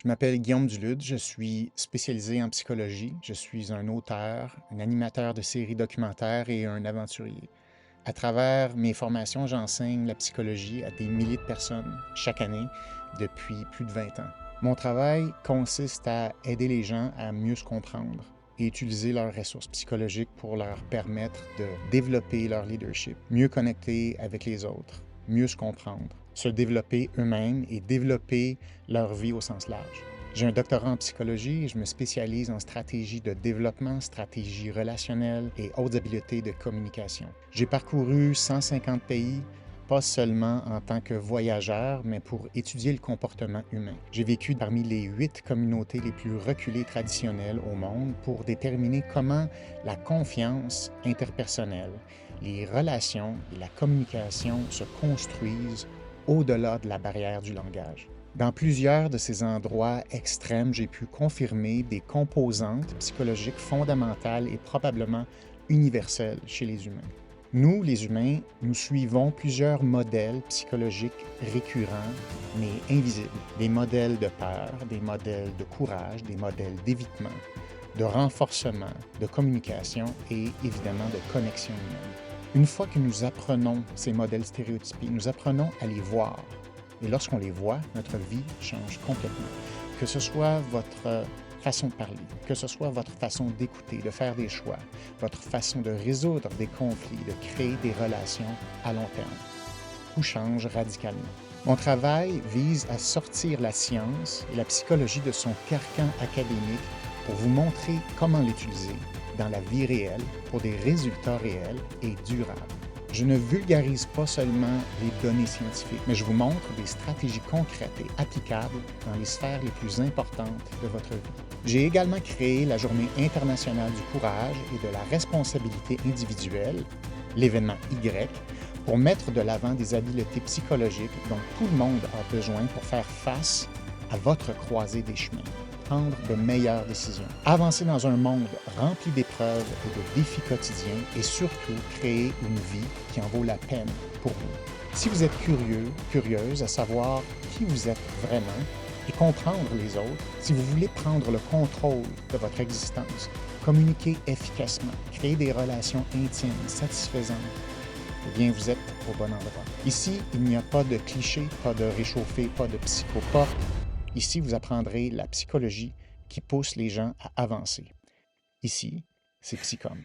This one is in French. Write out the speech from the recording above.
Je m'appelle Guillaume Dulude, je suis spécialisé en psychologie. Je suis un auteur, un animateur de séries documentaires et un aventurier. À travers mes formations, j'enseigne la psychologie à des milliers de personnes chaque année depuis plus de 20 ans. Mon travail consiste à aider les gens à mieux se comprendre et utiliser leurs ressources psychologiques pour leur permettre de développer leur leadership, mieux connecter avec les autres, mieux se comprendre, se développer eux-mêmes et développer leur vie au sens large. J'ai un doctorat en psychologie et je me spécialise en stratégie de développement, stratégie relationnelle et autres habiletés de communication. J'ai parcouru 150 pays, pas seulement en tant que voyageur, mais pour étudier le comportement humain. J'ai vécu parmi les 8 communautés les plus reculées traditionnelles au monde pour déterminer comment la confiance interpersonnelle, les relations et la communication se construisent au-delà de la barrière du langage. Dans plusieurs de ces endroits extrêmes, j'ai pu confirmer des composantes psychologiques fondamentales et probablement universelles chez les humains. Nous, les humains, nous suivons plusieurs modèles psychologiques récurrents, mais invisibles. Des modèles de peur, des modèles de courage, des modèles d'évitement, de renforcement, de communication et évidemment de connexion humaine. Une fois que nous apprenons ces modèles stéréotypés, nous apprenons à les voir. Et lorsqu'on les voit, notre vie change complètement. Que ce soit votre façon de parler, que ce soit votre façon d'écouter, de faire des choix, votre façon de résoudre des conflits, de créer des relations à long terme. Tout change radicalement. Mon travail vise à sortir la science et la psychologie de son carcan académique pour vous montrer comment l'utiliser dans la vie réelle pour des résultats réels et durables. Je ne vulgarise pas seulement les données scientifiques, mais je vous montre des stratégies concrètes et applicables dans les sphères les plus importantes de votre vie. J'ai également créé la Journée internationale du courage et de la responsabilité individuelle, l'événement Y, pour mettre de l'avant des habiletés psychologiques dont tout le monde a besoin pour faire face à votre croisée des chemins, prendre de meilleures décisions, avancer dans un monde rempli d'épreuves et de défis quotidiens et surtout créer une vie qui en vaut la peine pour vous. Si vous êtes curieuse à savoir qui vous êtes vraiment et comprendre les autres, si vous voulez prendre le contrôle de votre existence, communiquer efficacement, créer des relations intimes, satisfaisantes, eh bien, vous êtes au bon endroit. Ici, il n'y a pas de clichés, pas de réchauffé, pas de psychopathe. Ici, vous apprendrez la psychologie qui pousse les gens à avancer. Ici, c'est Psychom.